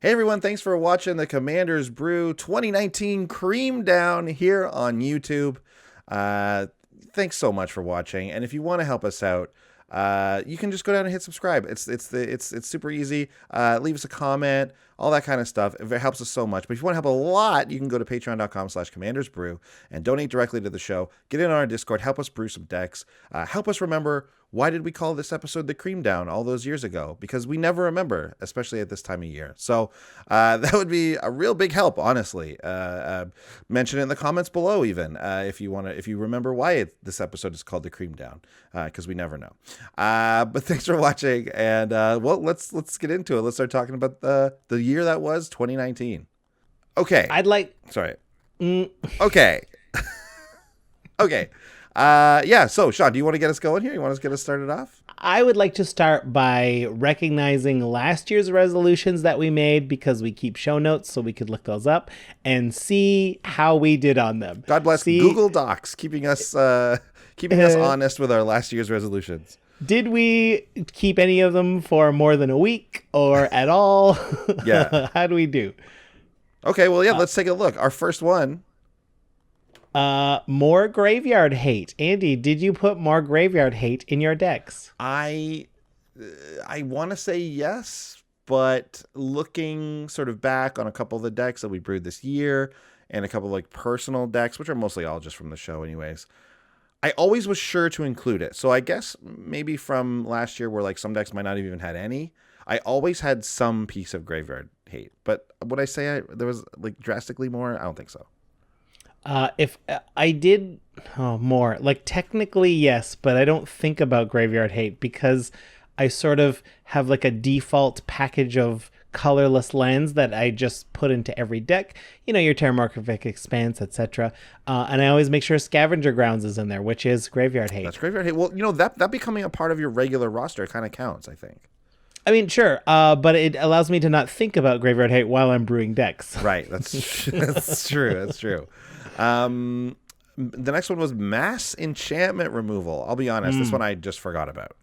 Hey everyone, thanks for watching the Commander's Brew 2019 Creamdown here on YouTube. Thanks so much for watching, and if you want to help us out, you can just go down and hit subscribe. It's super easy. Leave us a comment, all that kind of stuff. It helps us so much. But if you want to help a lot, you can go to patreon.com/commandersbrew and donate directly to the show. Get in on our Discord, help us brew some decks, help us remember why did we call this episode the Cream Down all those years ago? Because we never remember, especially at this time of year. So that would be a real big help, honestly. Mention it in the comments below, even if you remember why this episode is called the Cream Down, because we never know. But thanks for watching, and well, let's get into it. Let's start talking about the year that was 2019. Okay. Sorry. Okay. Okay. Yeah, so Sean, do you want to get us going here? You want to get us started off? I would like to start by recognizing last year's resolutions that we made, because we keep show notes so we could look those up and see how we did on them. God bless Google Docs, keeping us honest with our last year's resolutions. Did we keep any of them for more than a week or at all? Yeah. How do we do? Okay, well, yeah, let's take a look. Our first one. More graveyard hate. Andy, did you put more graveyard hate in your decks? I want to say yes, but looking sort of back on a couple of the decks that we brewed this year and a couple of like personal decks, which are mostly all just from the show anyways, I always was sure to include it. So I guess maybe from last year where like some decks might not have even had any, I always had some piece of graveyard hate. But would I say there was like drastically more? I don't think so. If I did more, like technically yes, but I don't think about graveyard hate because I sort of have like a default package of colorless lands that I just put into every deck. You know, your Terramorphic Expanse, etc. And I always make sure Scavenger Grounds is in there, which is graveyard hate. That's graveyard hate. Well, you know, that becoming a part of your regular roster kind of counts, I think. I mean, sure, but it allows me to not think about graveyard hate while I'm brewing decks. Right, that's true. That's true. The next one was mass enchantment removal. I'll be honest, this one I just forgot about.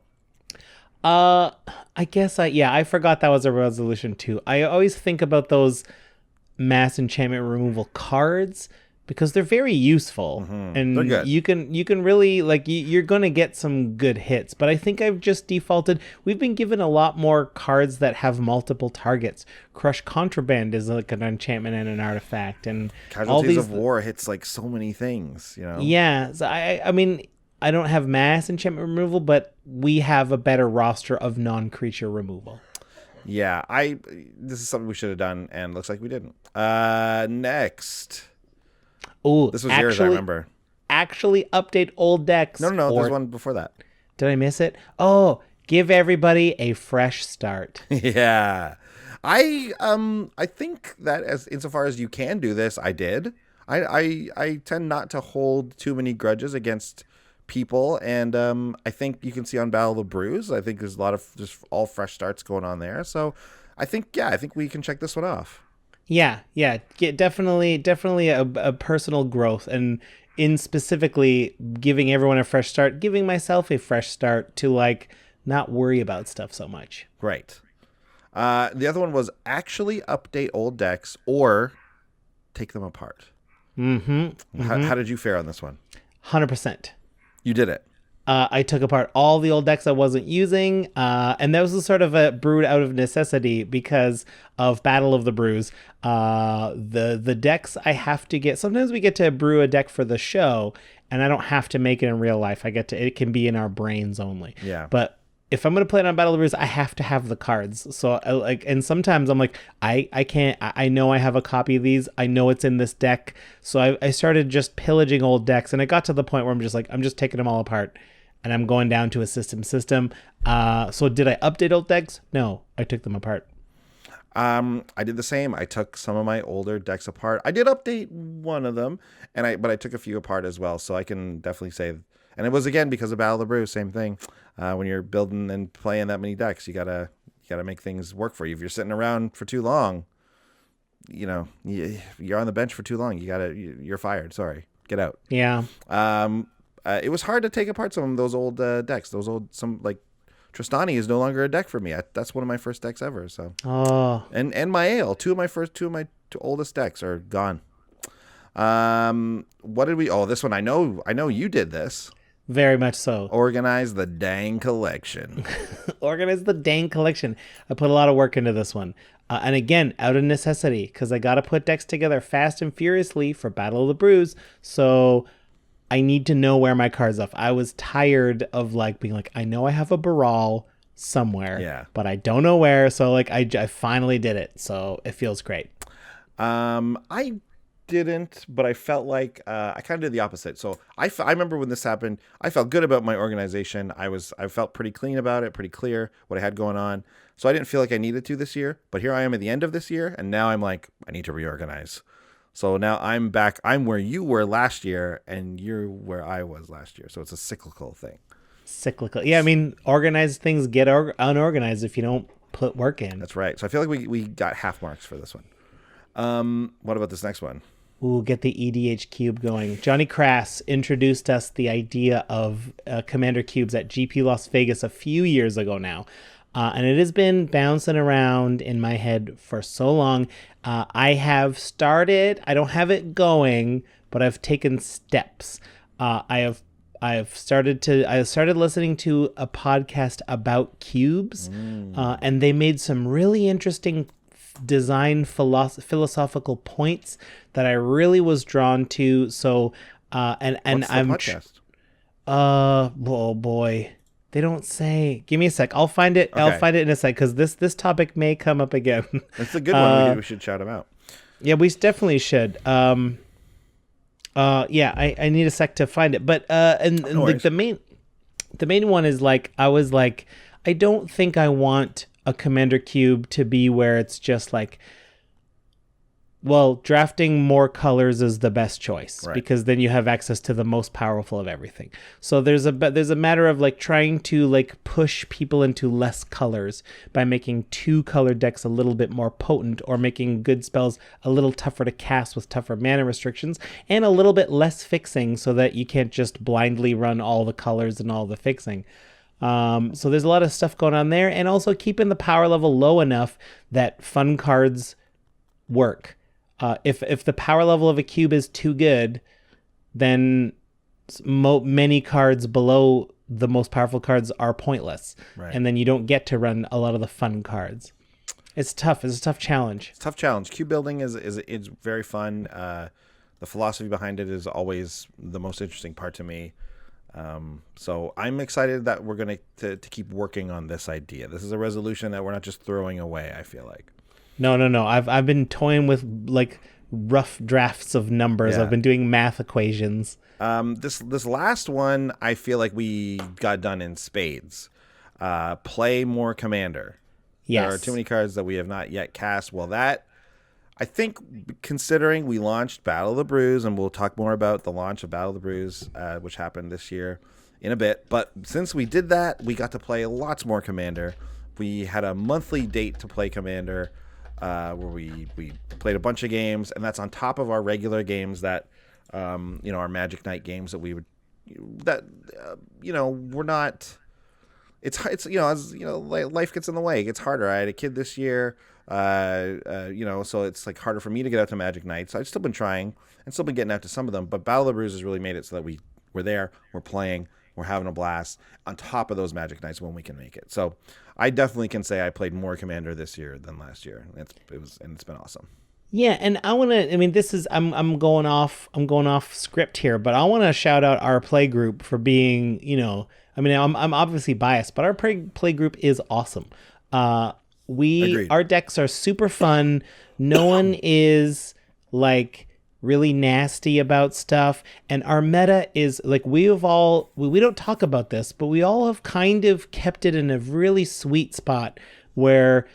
I guess I forgot that was a resolution too. I always think about those mass enchantment removal cards because they're very useful, and they're good. you can really like you're gonna get some good hits. But I think I've just defaulted. We've been given a lot more cards that have multiple targets. Crush Contraband is like an enchantment and an artifact, and Casualties of War hits like so many things, you know. Yeah, so I mean, I don't have mass enchantment removal, but we have a better roster of non-creature removal. Yeah, this is something we should have done, and looks like we didn't. Next. Oh, this was yours, I remember. Actually, update old decks. No, there's one before that. Did I miss it? Oh, give everybody a fresh start. Yeah, I think that insofar as you can do this, I did. I tend not to hold too many grudges against people, and I think you can see on Battle of the Brews, I think there's a lot of just all fresh starts going on there. So I think we can check this one off. Yeah, definitely a personal growth, and in specifically giving everyone a fresh start, giving myself a fresh start to like not worry about stuff so much. Right. The other one was actually update old decks or take them apart. How did you fare on this one? 100%. You did it. I took apart all the old decks I wasn't using, and that was sort of a brewed out of necessity because of Battle of the Brews. The decks I have to get. Sometimes we get to brew a deck for the show, and I don't have to make it in real life. It can be in our brains only. Yeah. But if I'm gonna play it on Battle of the Brews, I have to have the cards. So and sometimes I'm like, I can't. I know I have a copy of these. I know it's in this deck. So I started just pillaging old decks, and it got to the point where I'm just taking them all apart, and I'm going down to a system. So did I update old decks? No, I took them apart. I did the same. I took some of my older decks apart. I did update one of them, but I took a few apart as well. So I can definitely say, and it was again because of Battle of the Brew, same thing. When you're building and playing that many decks, you gotta make things work for you. If you're sitting around for too long, you know, you're on the bench for too long. You're fired. Sorry, get out. Yeah. It was hard to take apart some of those old decks. Some like Tristani is no longer a deck for me. That's one of my first decks ever. So Oh, and my Ale, two of my oldest decks are gone. What did we? Oh, this one I know you did this. very much so. Organize the dang collection. Organize the dang collection. I put a lot of work into this one. And again, out of necessity, because I got to put decks together fast and furiously for Battle of the Brews. So I need to know where my cards are. I was tired of like being like, I know I have a Baral somewhere, but I don't know where. So like I finally did it. So it feels great. I didn't, but I felt like I kind of did the opposite. So I remember when this happened, I felt good about my organization. I felt pretty clean about it, pretty clear what I had going on. So I didn't feel like I needed to this year. But here I am at the end of this year, and now I'm like, I need to reorganize. So now I'm back. I'm where you were last year, and you're where I was last year. So it's a cyclical thing. Cyclical. Yeah, I mean, organized things get unorganized if you don't put work in. That's right. So I feel like we got half marks for this one. What about this next one? We'll get the EDH cube going. Johnny Crass introduced us the idea of Commander cubes at GP Las Vegas a few years ago now. And it has been bouncing around in my head for so long. I have started, I don't have it going, but I've taken steps. I started listening to a podcast about cubes, and they made some really interesting design philosophical points that I really was drawn to. So and What's the I'm podcast? Oh boy, they don't say. Give me a sec, I'll find it. Okay. I'll find it in a sec, because this topic may come up again. It's a good one. We should shout them out. Yeah, we definitely should. Yeah, I need a sec to find it, but and the main one is like, I was like, I don't think I want a Commander cube to be where it's just like, well, drafting more colors is the best choice, right? Because then you have access to the most powerful of everything. So there's a matter of like trying to like push people into less colors by making 2-color decks a little bit more potent, or making good spells a little tougher to cast with tougher mana restrictions, and a little bit less fixing, so that you can't just blindly run all the colors and all the fixing. So there's a lot of stuff going on there, and also keeping the power level low enough that fun cards work. If the power level of a cube is too good, then many cards below the most powerful cards are pointless, right? And then you don't get to run a lot of the fun cards. It's tough. It's a tough challenge. It's a tough challenge. Cube building is very fun. The philosophy behind it is always the most interesting part to me. So I'm excited that we're going to keep working on this idea. This is a resolution that we're not just throwing away, I feel like. No. I've been toying with like rough drafts of numbers. Yeah. I've been doing math equations. This last one, I feel like we got done in spades. Play more Commander. Yes. There are too many cards that we have not yet cast. Well, that, I think, considering we launched Battle of the Brews, and we'll talk more about the launch of Battle of the Brews, which happened this year in a bit. But since we did that, we got to play lots more Commander. We had a monthly date to play Commander, where we played a bunch of games, and that's on top of our regular games that, our Magic Night games that we would, we're not. It's life gets in the way. It gets harder. I had a kid this year, so it's like harder for me to get out to Magic Night. So I've still been trying and still been getting out to some of them. But Battle of the Brews has really made it so that we're there, we're playing, we're having a blast on top of those Magic Nights when we can make it. So I definitely can say I played more Commander this year than last year. It's been awesome. Yeah, and I want to. I mean, this is I'm going off script here, but I want to shout out our play group for being, I mean, I'm obviously biased, but our play group is awesome. Our decks are super fun. No one is like really nasty about stuff, and our meta is like, we don't talk about this, but we all have kind of kept it in a really sweet spot where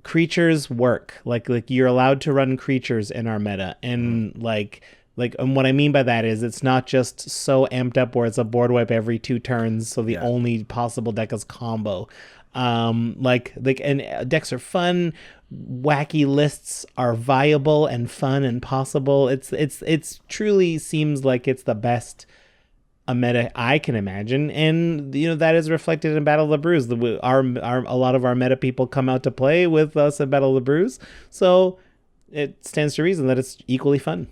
creatures work. Like you're allowed to run creatures in our meta, and and what I mean by that is it's not just so amped up where it's a board wipe every 2 turns, so the only possible deck is combo. And decks are fun, wacky lists are viable and fun and possible. It's truly seems like it's the best a meta I can imagine, and that is reflected in Battle of the Brews. A lot of our meta people come out to play with us at Battle of the Brews, so it stands to reason that it's equally fun.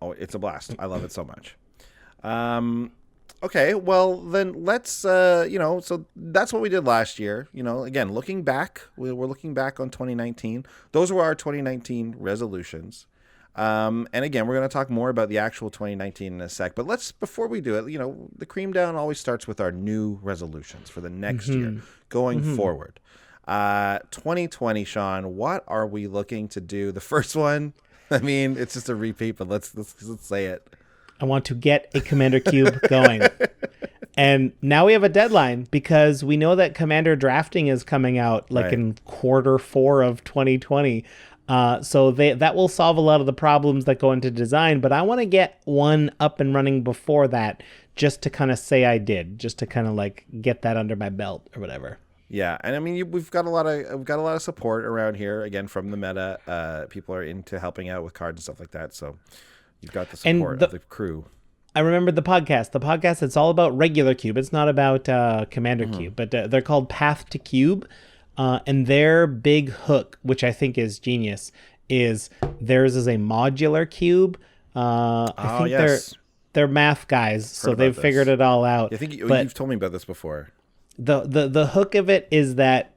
Oh, it's a blast. I love it so much. Okay, well then let's so that's what we did last year. Again, looking back, we're looking back on 2019. Those were our 2019 resolutions. And again, we're going to talk more about the actual 2019 in a sec. But before we do it, the Creamdown always starts with our new resolutions for the next year going forward. 2020, Sean, what are we looking to do? The first one, I mean, it's just a repeat, but let's say it. I want to get a Commander Cube going. And now we have a deadline because we know that Commander drafting is coming out in Q4 of 2020. So that will solve a lot of the problems that go into design, but I want to get one up and running before that, just to kind of say I did, just to kind of get that under my belt or whatever. Yeah, and I mean we've got a lot of support around here again from the meta. People are into helping out with cards and stuff like that, so you've got the support of the crew. I remember the podcast. The podcast, it's all about regular cube. It's not about Commander Cube, but they're called Path to Cube. And their big hook, which I think is genius, is theirs is a modular cube. I think they're math guys, so they've figured it all out. I think you've told me about this before. The hook of it is that,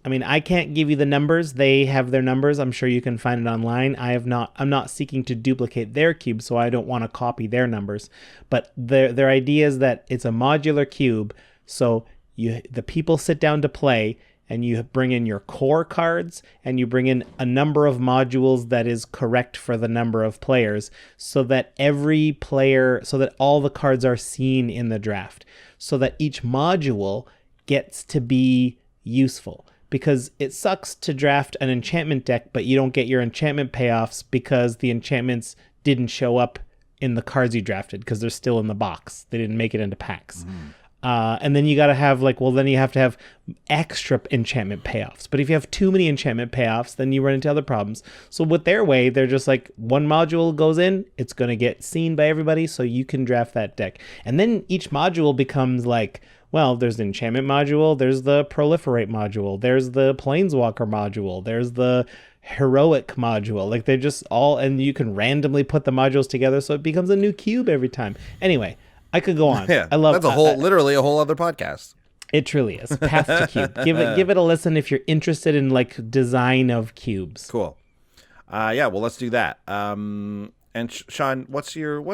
I mean, I can't give you the numbers. They have their numbers. I'm sure you can find it online. I'm not seeking to duplicate their cube, so I don't want to copy their numbers. But their idea is that it's a modular cube, so the people sit down to play, and you bring in your core cards, and you bring in a number of modules that is correct for the number of players, so that all the cards are seen in the draft, so that each module gets to be useful. Because it sucks to draft an enchantment deck, but you don't get your enchantment payoffs because the enchantments didn't show up in the cards you drafted because they're still in the box. They didn't make it into packs. And then you got to have then you have to have extra enchantment payoffs. But if you have too many enchantment payoffs, then you run into other problems. So with their way, they're just one module goes in, it's going to get seen by everybody, so you can draft that deck. And then each module becomes there's the enchantment module, there's the proliferate module, there's the planeswalker module, there's the heroic module. They're just all, and you can randomly put the modules together, so it becomes a new cube every time. Anyway, I could go on. Yeah, I love that's literally a whole other podcast. It truly is. Path to Cube. Give it a listen if you're interested in design of cubes. Cool. Yeah, well, let's do that. And Sean, what's your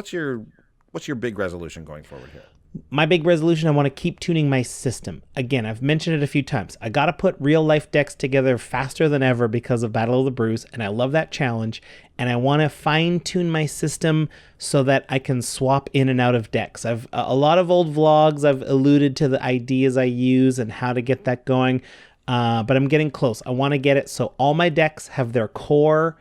big resolution going forward here? My big resolution, I want to keep tuning my system. Again, I've mentioned it a few times. I got to put real life decks together faster than ever because of Battle of the Brews, and I love that challenge. And I want to fine tune my system so that I can swap in and out of decks. I've a lot of old vlogs. I've alluded to the ideas I use and how to get that going. But I'm getting close. I want to get it so all my decks have their core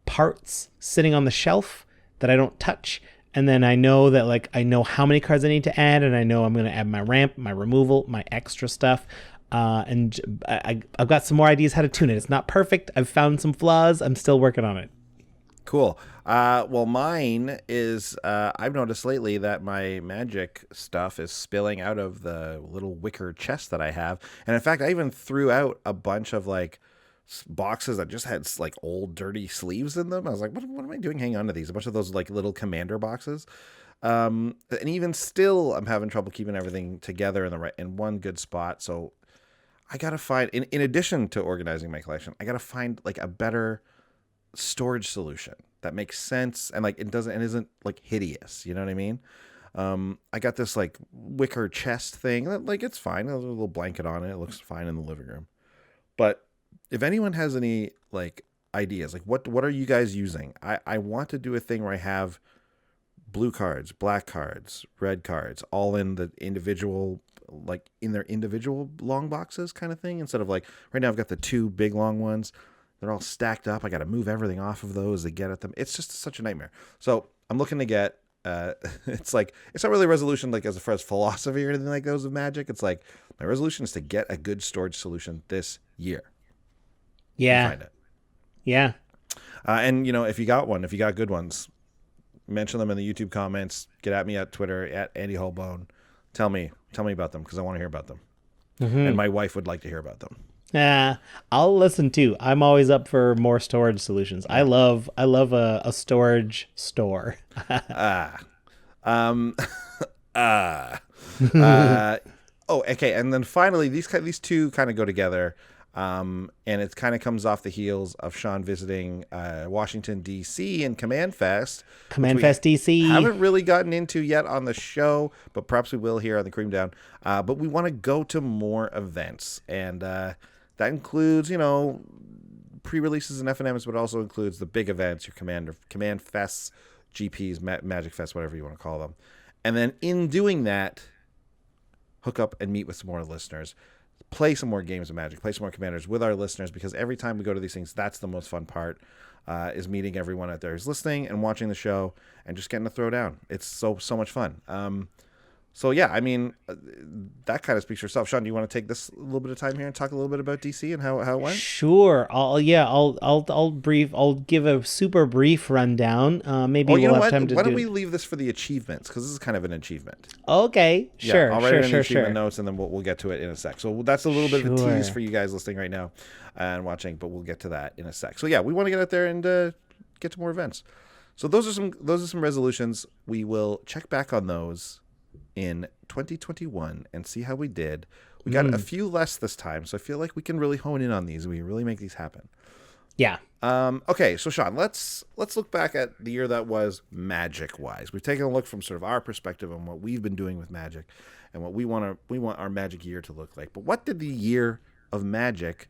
parts sitting on the shelf that I don't touch. And then I know that I know how many cards I need to add, and I know I'm going to add my ramp, my removal, my extra stuff. And I've got some more ideas how to tune it. It's not perfect. I've found some flaws. I'm still working on it. Cool. Well, mine is, I've noticed lately that my magic stuff is spilling out of the little wicker chest that I have. And in fact, I even threw out a bunch of boxes that just had old dirty sleeves in them. I was like, what am I doing hanging on to these? A bunch of those little commander boxes. And even still, I'm having trouble keeping everything together in one good spot. So I got to find, in addition to organizing my collection, I got to find a better storage solution that makes sense and it doesn't and isn't hideous. You know what I mean? I got this wicker chest thing that it's fine. There's a little blanket on it. It looks fine in the living room. But if anyone has any ideas, what are you guys using? I want to do a thing where I have blue cards, black cards, red cards, all in the individual, in their individual long boxes kind of thing. Instead of right now I've got the two big long ones. They're all stacked up. I got to move everything off of those to get at them. It's just such a nightmare. So I'm looking to get, it's not really a resolution as far as philosophy or anything like those of Magic. It's my resolution is to get a good storage solution this year. Yeah. Find it. Yeah. And if you got good ones, mention them in the YouTube comments. Get at me at Twitter at Andy Holbone. Tell me about them because I want to hear about them, and my wife would like to hear about them. I'll listen too. I'm always up for more storage solutions. I love a storage store. Oh, okay. And then finally, these two kind of go together. And it kind of comes off the heels of Sean visiting Washington, D.C. and Command Fest. Command Fest DC. Haven't really gotten into yet on the show, but perhaps we will here on the Creamdown. But we want to go to more events. And that includes, pre-releases and FNMs, but also includes the big events, your Command Fests, GPs, Magic Fest, whatever you want to call them. And then in doing that, hook up and meet with some more listeners. Play some more games of Magic, play some more Commanders with our listeners, because every time we go to these things, that's the most fun part, is meeting everyone out there who's listening and watching the show and just getting to throw down. It's so much fun. So yeah, I mean, that kind of speaks for itself. Sean, do you want to take this a little bit of time here and talk a little bit about DC and how it went? Sure. I'll give a super brief rundown. Maybe we'll have time to Why don't we leave this for the achievements, because this is kind of an achievement. Okay. Sure. I'll write it in the achievement notes, and then we'll get to it in a sec. So that's a little bit of a tease for you guys listening right now and watching, but we'll get to that in a sec. So yeah, we want to get out there and get to more events. So those are some resolutions. We will check back on those in 2021 and see how we did. We got a few less this time, so I feel like we can really hone in on these. We really make these happen. Yeah. Okay, so Sean, let's look back at the year that was Magic-wise. We've taken a look from sort of our perspective on what we've been doing with Magic and what we want our Magic year to look like. But what did the year of Magic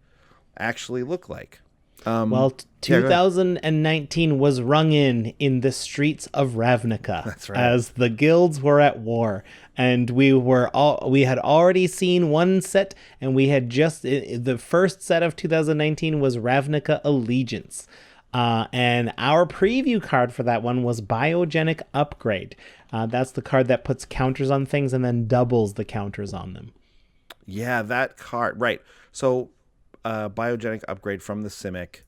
actually look like? 2019 was rung in the streets of Ravnica. That's right. As the guilds were at war, and we had already seen one set, and we had just the first set of 2019 was Ravnica Allegiance. And our preview card for that one was Biogenic Upgrade. That's the card that puts counters on things and then doubles the counters on them. Yeah, that card. Right. So Biogenic Upgrade from the Simic.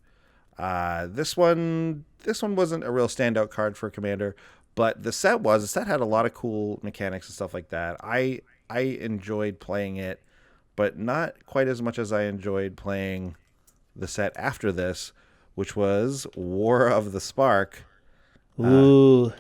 This one wasn't a real standout card for Commander, but the set had a lot of cool mechanics and stuff like that. I enjoyed playing it, but not quite as much as I enjoyed playing the set after this, which was War of the Spark. The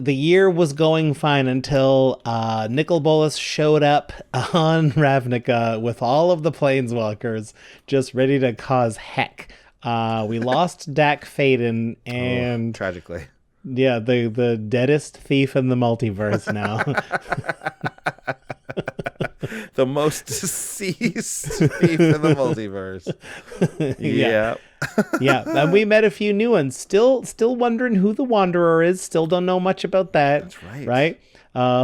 year was going fine until Nicol Bolas showed up on Ravnica with all of the Planeswalkers just ready to cause heck. We lost Dak Faden and tragically. Yeah, the deadest thief in the multiverse now. The most deceased thief in the multiverse. Yeah. Yeah, and we met a few new ones. Still wondering who the Wanderer is. Still don't know much about that. That's right. Right?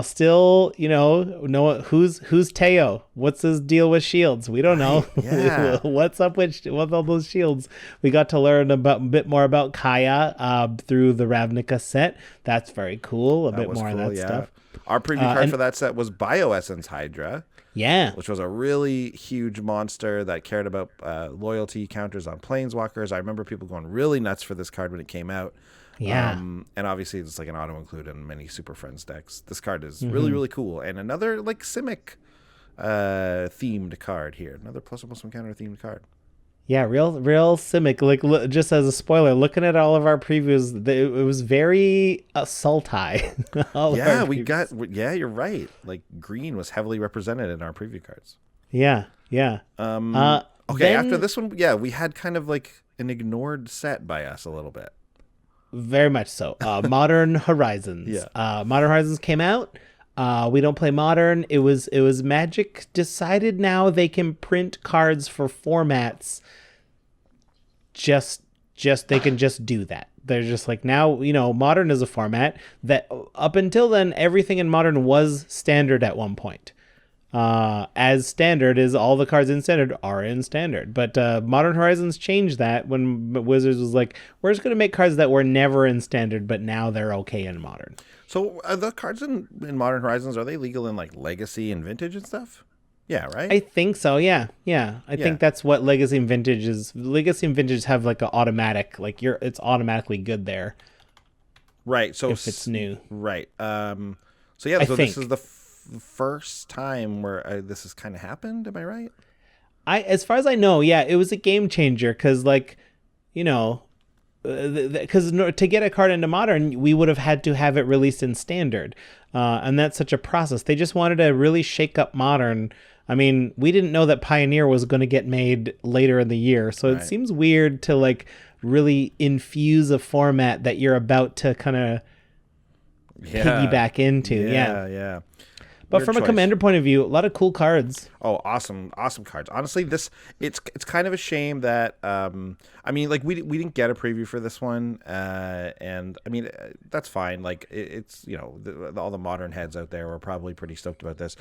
Still, know who's Teo? What's his deal with shields? We don't know. Yeah. What's up with all those shields? We got to learn a bit more about Kaya through the Ravnica set. That's very cool. A bit more of that stuff. Our preview card for that set was Bioessence Hydra. Yeah. Which was a really huge monster that cared about loyalty counters on Planeswalkers. I remember people going really nuts for this card when it came out. Yeah. And obviously it's like an auto-include in many Super Friends decks. This card is really, really cool. And another like Simic themed card here. Another +1/+1 counter themed card. Yeah, real Simic. Like, just as a spoiler, looking at all of our previews, it was very Sultai. Yeah, you're right. Like, green was heavily represented in our preview cards. Yeah. Okay, after this one, yeah, we had kind of like an ignored set by us a little bit. Very much so. Modern Horizons. Yeah. Modern Horizons came out. We don't play Modern. It was Magic decided now they can print cards for formats. They can just do that. They're just like, now, Modern is a format that up until then, everything in Modern was standard at one point. As standard is all the cards in standard are in standard. But Modern Horizons changed that when Wizards was like, we're just going to make cards that were never in standard, but now they're okay in Modern. So are the cards in Modern Horizons, are they legal in like Legacy and Vintage and stuff? Yeah, right? I think so, yeah. I think that's what Legacy and Vintage is. Legacy and Vintage have like an automatic, like it's automatically good there. Right. So if it's new. Right. So yeah. I So think. this is the first time where this has kind of happened. Am I right? As far as I know, yeah, it was a game changer because, like, you know, because to get a card into modern, we would have had to have it released in standard, and that's such a process. They just wanted to really shake up modern. I mean, we didn't know that Pioneer was going to get made later in the year, so it Right. seems weird to like really infuse a format that you're about to kind of Yeah. piggyback into. Yeah. Yeah. But Weird from a choice. commander point of view, a lot of cool cards. Oh, awesome cards. Honestly, it's kind of a shame that I mean, like we didn't get a preview for this one, and I mean that's fine. Like it's all the modern heads out there were probably pretty stoked about this,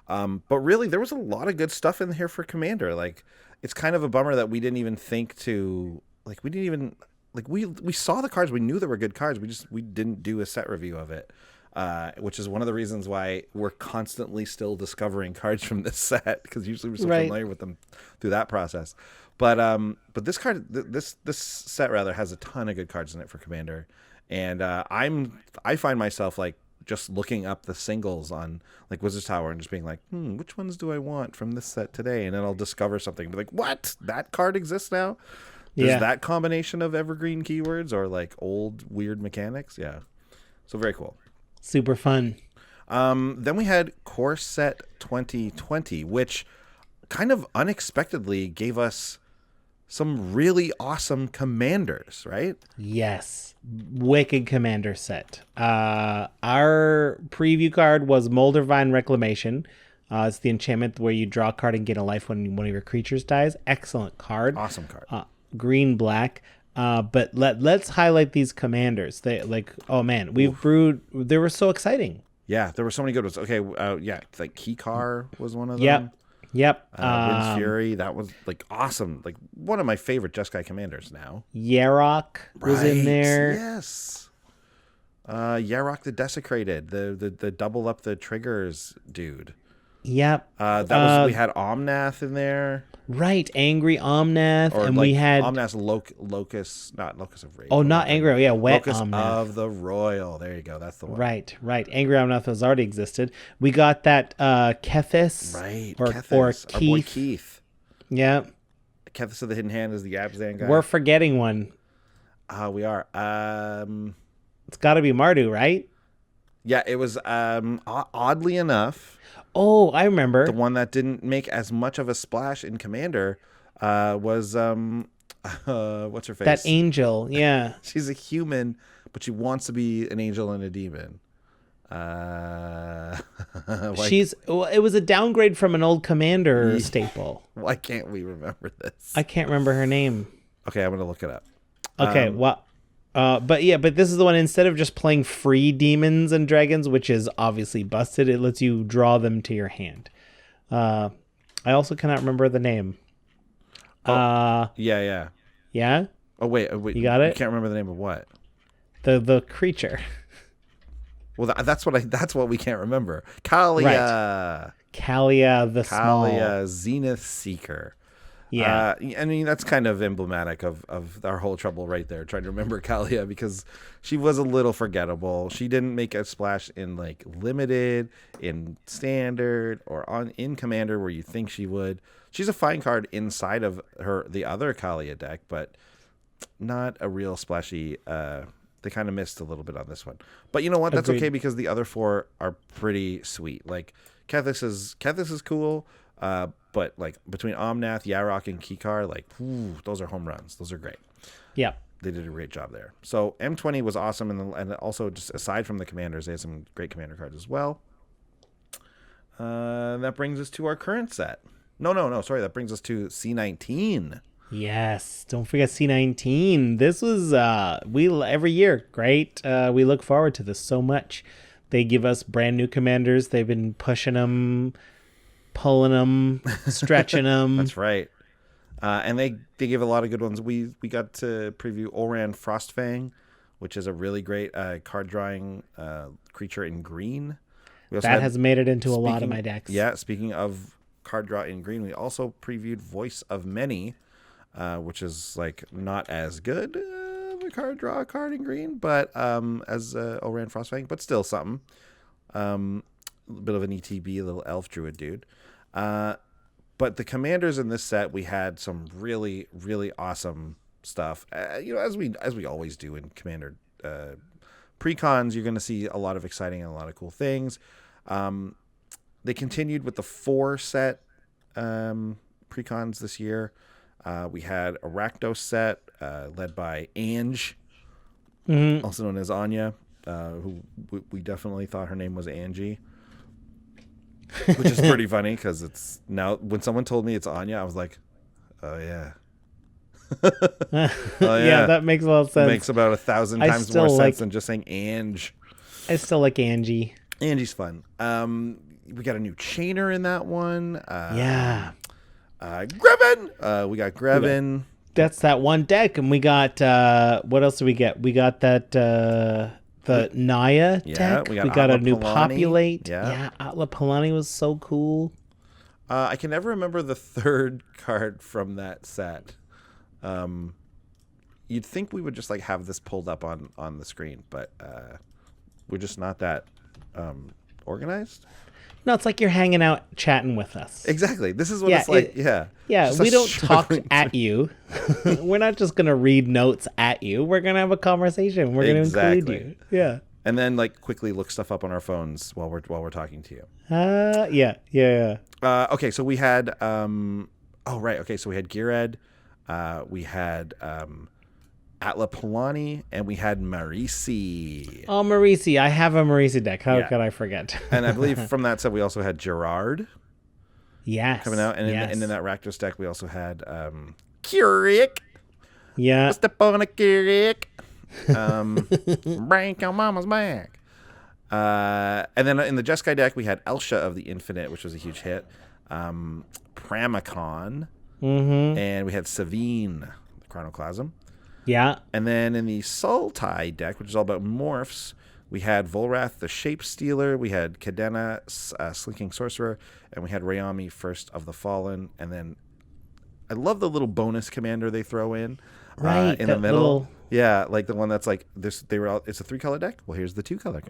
but really there was a lot of good stuff in here for Commander. Like it's kind of a bummer that we didn't even think to like we didn't even like we saw the cards, we knew there were good cards, we didn't do a set review of it. Which is one of the reasons why we're constantly still discovering cards from this set, because usually we're so familiar with them through that process. But this card, this set rather, has a ton of good cards in it for Commander, and I find myself like just looking up the singles on like Wizard's Tower and just being like, which ones do I want from this set today? And then I'll discover something and be like, what? That card exists now? There's that combination of evergreen keywords or like old weird mechanics. Yeah, so very cool. Super fun. Then we had Core Set 2020, which kind of unexpectedly gave us some really awesome commanders, right? Yes. Wicked commander set. Our preview card was Moldervine Reclamation. It's the enchantment where you draw a card and gain a life when one of your creatures dies. Excellent card. Awesome card. Green, black. But let's highlight these commanders. They like, oh man, we've brewed. They were so exciting. Yeah, there were so many good ones. Okay, yeah, like Keycar was one of them. Yep. Wind's Fury, that was like awesome. Like one of my favorite Jeskai commanders now. Yarok was in there. Yes. Yarok the Desecrated, the double up the triggers dude. Yep. We had Omnath in there. Right, Angry Omnath, Or and like we had Omnath's Locust, not Locust of Rage. Oh, not Angry, yeah, Wet Locust Omnath. of the Royal. There you go, that's the one. Right. Angry Omnath has already existed. We got that Kethis. Right, Or Kethis, our boy Keith. Keith. Yeah. Kethis of the Hidden Hand is the Abzan guy. We're forgetting one. We are. It's got to be Mardu, right? Yeah, it was oddly enough. Oh, I remember. The one that didn't make as much of a splash in Commander was what's her face? That angel, yeah. She's a human, but she wants to be an angel and a demon. It was a downgrade from an old Commander staple. Why can't we remember this? I can't remember her name. Okay, I'm gonna look it up. Okay, but this is the one, instead of just playing free demons and dragons, which is obviously busted, it lets you draw them to your hand. I also cannot remember the name. Yeah. Yeah? Oh wait, You got it? You can't remember the name of what? The creature. Well, that's what we can't remember. Kalia. Right. Kalia the Small. Kalia Zenith Seeker. Yeah. I mean, that's kind of emblematic of our whole trouble right there, trying to remember Kalia, because she was a little forgettable. She didn't make a splash in like limited, in standard, or in Commander where you think she would. She's a fine card inside of the other Kalia deck, but not a real splashy. They kind of missed a little bit on this one. But you know what? That's Agreed. okay, because the other four are pretty sweet. Like Kethis is cool. But like between Omnath, Yarok, and Keycar, like those are home runs. Those are great. Yeah. They did a great job there. So M20 was awesome, and also just aside from the commanders, they had some great commander cards as well. That brings us to our current set. No. Sorry, that brings us to C19. Yes. Don't forget C19. This was every year. Great. We look forward to this so much. They give us brand new commanders. They've been pushing them, pulling them, stretching them. That's right. And they give a lot of good ones. We got to preview Oran Frostfang, which is a really great card drawing creature in green. That has made it into a lot of my decks. Yeah, speaking of card draw in green, we also previewed Voice of Many, which is like not as good of a a card, draw a card in green, but as Oran Frostfang, but still something. A bit of an ETB, a little elf druid dude. But the commanders in this set, we had some really, really awesome stuff. As we always do in commander precons, you're going to see a lot of exciting and a lot of cool things. They continued with the 4 set precons this year. We had a Rakdos set led by Ange, also known as Anya, who we definitely thought her name was Angie. Which is pretty funny because it's now when someone told me it's Anya, I was like, oh yeah. Oh yeah, that makes a lot of sense. It makes about 1,000 times more sense than just saying Ange. I still like Angie. Angie's fun. We got a new chainer in that one. Grevin. We got Grevin. That's that one deck, and we got what else do we get? We got that the Naya deck. We got a new Populate. Yeah, Atla Palani was so cool. I can never remember the third card from that set. You'd think we would just like have this pulled up on the screen, but we're just not that organized. No, it's like you're hanging out chatting with us. Exactly. This is what it's like. Yeah, we don't talk at you. We're not just going to read notes at you. We're going to have a conversation. We're going to include you. Yeah. And then like quickly look stuff up on our phones while we're talking to you. Yeah. Okay, so we had so we had Geared, we had Atla Palani, and we had Marisi. Oh, Marisi. I have a Marisi deck. How could I forget? And I believe from that set we also had Gerard. Yes. Coming out. And in that Rakdos deck we also had Keurig. Yeah. Step on a Keurig. Break your mama's back. And then in the Jeskai deck we had Elsha of the Infinite, which was a huge hit. Pramicon. And we had Savine, the Chronoclasm. Yeah. And then in the Sultai deck, which is all about morphs, we had Volrath, the Shape Stealer, we had Cadena, Slinking Sorcerer, and we had Rayami, First of the Fallen. And then I love the little bonus commander they throw in in the middle. Yeah, like the one that's like this. It's a 3-color deck. Well, here's the 2-color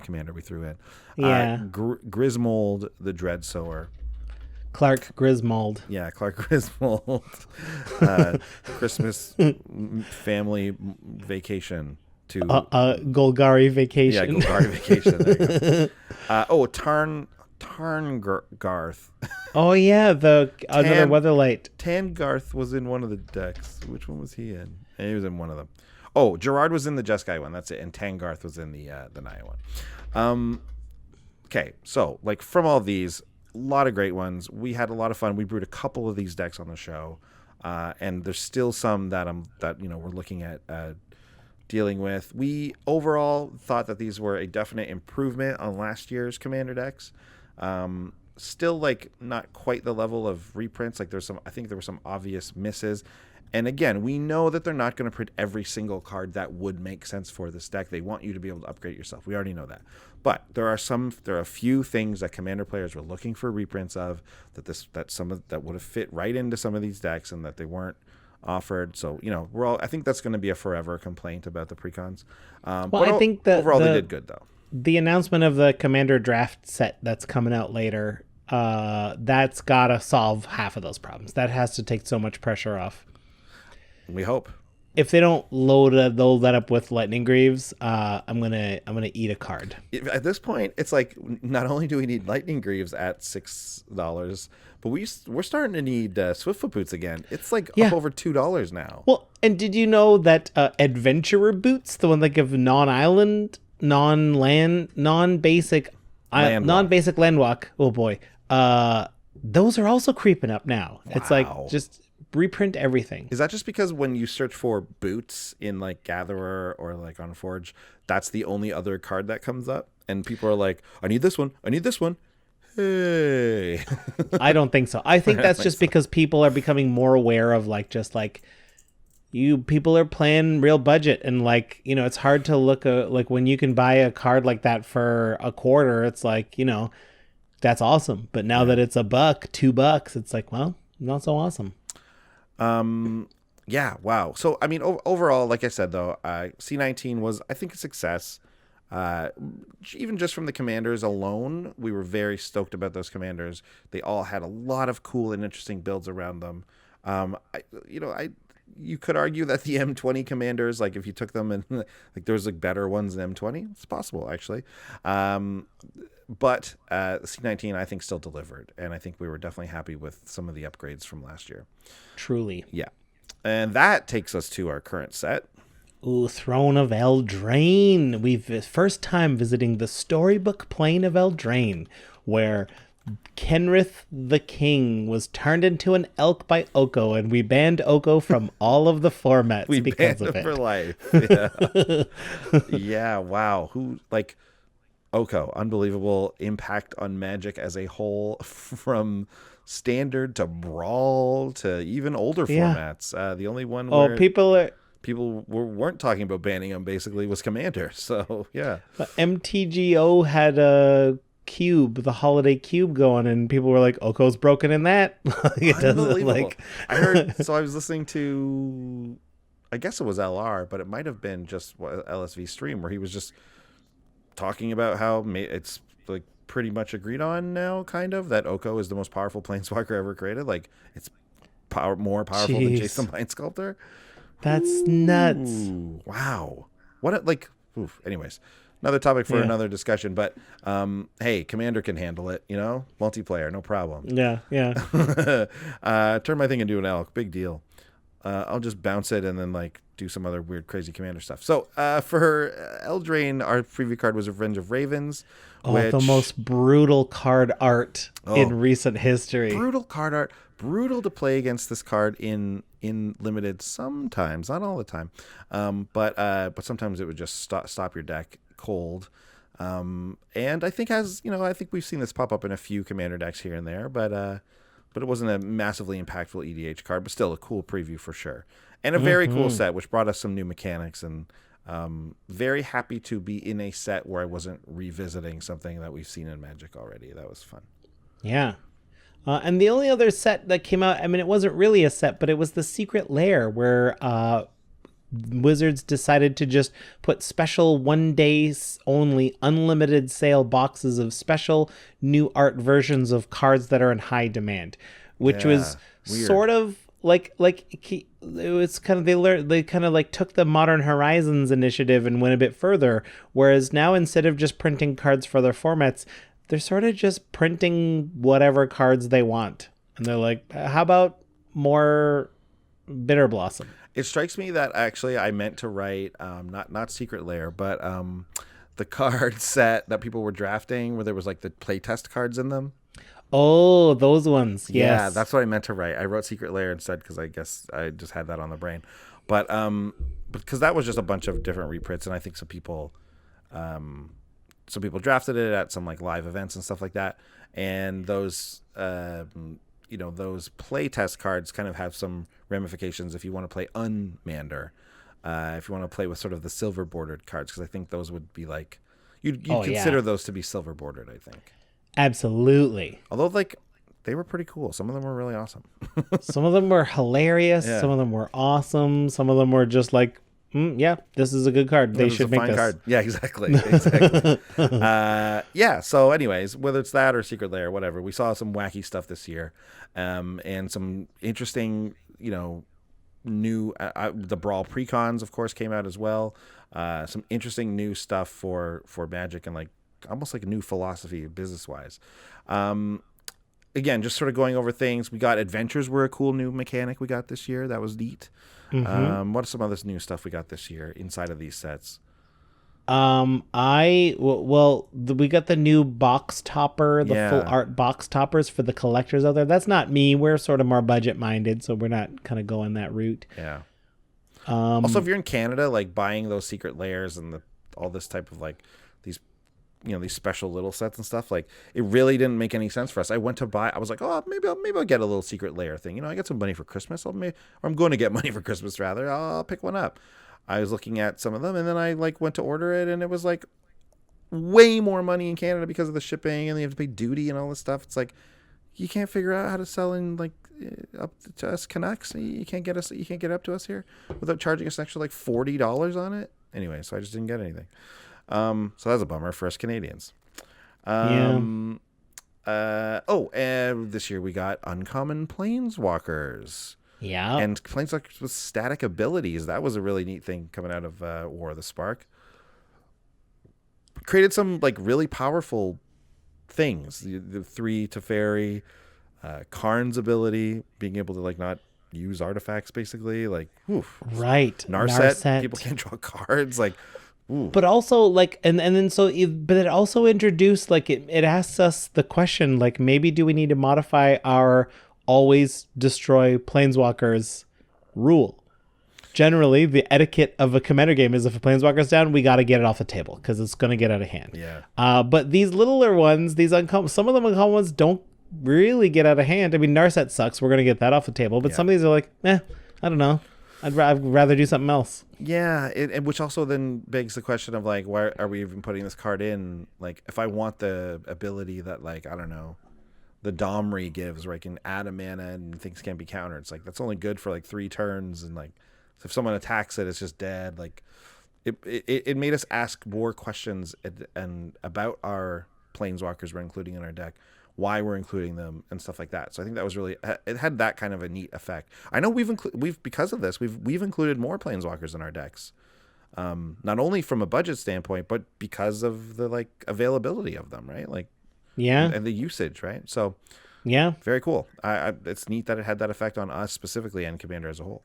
commander we threw in. Yeah. Grismold, the Dreadsower. Clark Griswold. Yeah, Clark Griswold. Christmas family vacation to Golgari vacation. Yeah, Golgari vacation. There you go. Tarngarth. Oh yeah, another Weatherlight. Tangarth was in one of the decks. Which one was he in? He was in one of them. Oh, Gerard was in the Jeskai one. That's it. And Tangarth was in the Naya one. Okay, so like from all these, a lot of great ones. We had a lot of fun. We brewed a couple of these decks on the show, and there's still some that we're looking at dealing with. We overall thought that these were a definite improvement on last year's Commander decks. Still like not quite the level of reprints. Like I think there were some obvious misses. And again, we know that they're not going to print every single card that would make sense for this deck. They want you to be able to upgrade yourself. We already know that. But there are a few things that Commander players were looking for reprints of that would have fit right into some of these decks and that they weren't offered. So, I think that's going to be a forever complaint about the precons. But I think that overall they did good though. The announcement of the Commander draft set that's coming out later, that's got to solve half of those problems. That has to take so much pressure off. We hope. If they don't load that up with Lightning Greaves, I'm gonna eat a card. At this point, it's like not only do we need Lightning Greaves at $6, but we're starting to need Swiftfoot Boots again. It's like up over $2 now. Well, and did you know that Adventurer Boots, the one that give non-island, non-land, non-basic landwalk? Oh boy, those are also creeping up now. Wow. It's like just reprint everything. Is that just because when you search for boots in like Gatherer or like on Forge, that's the only other card that comes up and people are like, I need this one, hey. I don't think so. I think that's just because people are becoming more aware of people are playing real budget and it's hard to look like when you can buy a card like that for $0.25, it's like, that's awesome. But now that it's $1, $2, it's like, well, not so awesome. Yeah, wow. So, I mean, overall, like I said, though, C19 was, I think, a success. Uh, Even just from the commanders alone, we were very stoked about those commanders. They all had a lot of cool and interesting builds around them. You could argue that the M20 commanders, like if you took them and like there's like better ones than M20, it's possible actually. But C19, I think, still delivered, and I think we were definitely happy with some of the upgrades from last year. Truly. Yeah. And that takes us to our current set. Ooh, Throne of Eldraine. We've first time visiting the storybook plane of Eldraine, where Kenrith the King was turned into an elk by Oko, and we banned Oko from all of the formats because of it. For life. Yeah. Yeah, wow. Who, like, Oko, unbelievable impact on Magic as a whole, from standard to brawl to even older formats. The only one where people weren't talking about banning him basically was Commander. So yeah, MTGO had a cube, the holiday cube going, and people were like, "Oko's broken in that." It doesn't like. I heard. So I was listening to, I guess it was LR, but it might have been just LSV stream where he was just talking about how it's like pretty much agreed on now, kind of, that Oko is the most powerful planeswalker ever created. Like, it's more powerful than Jason Mind Sculptor. That's nuts. Wow. Anyways, another topic for another discussion, but hey, Commander can handle it, multiplayer, no problem. Yeah. Turn my thing into an elk, big deal. I'll just bounce it and then like do some other weird crazy Commander stuff. So for Eldraine, our preview card was Revenge of Ravens. The most brutal card art in recent history. Brutal card art. Brutal to play against this card in limited sometimes, not all the time. But sometimes it would just stop your deck cold. And I think I think we've seen this pop up in a few Commander decks here and there, but it wasn't a massively impactful EDH card, but still a cool preview for sure. And a very cool set, which brought us some new mechanics, and very happy to be in a set where I wasn't revisiting something that we've seen in Magic already. That was fun. Yeah. And the only other set that came out, I mean, it wasn't really a set, but it was the Secret Lair, where Wizards decided to just put special 1 day only unlimited sale boxes of special new art versions of cards that are in high demand, which was weird. Sort of like it was kind of, they kind of like took the Modern Horizons initiative and went a bit further, whereas now instead of just printing cards for their formats, they're sort of just printing whatever cards they want. And they're like, how about more Bitter Blossom? It strikes me that actually I meant to write, not Secret Lair, but the card set that people were drafting where there was like the playtest cards in them. Oh, those ones. Yes. Yeah, that's what I meant to write. I wrote Secret Lair instead because I guess I just had that on the brain. But because that was just a bunch of different reprints, and I think some people drafted it at some like live events and stuff like that. And those those playtest cards kind of have some ramifications if you want to play Unmander, if you want to play with sort of the silver bordered cards, because I think those would be like you'd consider those to be silver bordered, I think. Absolutely. Although like they were pretty cool. Some of them were really awesome. Some of them were hilarious. Yeah. Some of them were awesome. Some of them were just like, this is a good card. They should make this card. Yeah, exactly. So anyways, whether it's that or Secret Lair, whatever, we saw some wacky stuff this year, and some interesting, new the Brawl precons, of course, came out as well. Some interesting new stuff for Magic, and like almost like a new philosophy business wise. Again, just sort of going over things. We got Adventures were a cool new mechanic we got this year. That was neat. Mm-hmm. What are some other new stuff we got this year inside of these sets? We got the new box topper, full art box toppers for the collectors out there. That's not me. We're sort of more budget minded, so we're not kind of going that route. Yeah. Also, if you're in Canada, like buying those Secret Lairs and all this type of like these special little sets and stuff, like it really didn't make any sense for us. I went to buy, I was like, oh, maybe I'll get a little Secret Lair thing. I got some money for Christmas. I'm going to get money for Christmas rather. I'll pick one up. I was looking at some of them, and then I like went to order it, and it was like way more money in Canada because of the shipping, and you have to pay duty and all this stuff. It's like you can't figure out how to sell in like up to us Canucks. You can't get us. You can't get up to us here without charging us an extra like $40 on it. Anyway, so I just didn't get anything. So that's a bummer for us Canadians. And this year we got uncommon planeswalkers. Yeah. And planeswalkers with static abilities. That was a really neat thing coming out of War of the Spark. Created some like really powerful things. The 3 Teferi, Karn's ability, being able to like not use artifacts basically. Like, oof. Right. Narset. People can't draw cards. Like, ooh. But also like, but it also introduced like it asks us the question like maybe do we need to modify our always destroy planeswalkers rule? Generally, the etiquette of a commander game is if a planeswalker's down, we got to get it off the table because it's going to get out of hand. Yeah. But these littler ones, some of them uncommon ones don't really get out of hand. I mean, Narset sucks. We're going to get that off the table. But some of these are like, I don't know. I'd rather do something else. Yeah, which also then begs the question of like, why are we even putting this card in? Like, if I want the ability that like, I don't know, the Domri gives, where I can add a mana and things can't be countered. It's like, that's only good for like 3 turns. And like, if someone attacks it, it's just dead. Like, it made us ask more questions and about our planeswalkers we're including in our deck, why we're including them and stuff like that. So I think that was really, it had that kind of a neat effect. I know we've because of this, we've included more planeswalkers in our decks. Not only from a budget standpoint, but because of the like availability of them, right? Like, and the usage, right? So yeah, very cool. It's neat that it had that effect on us specifically and Commander as a whole.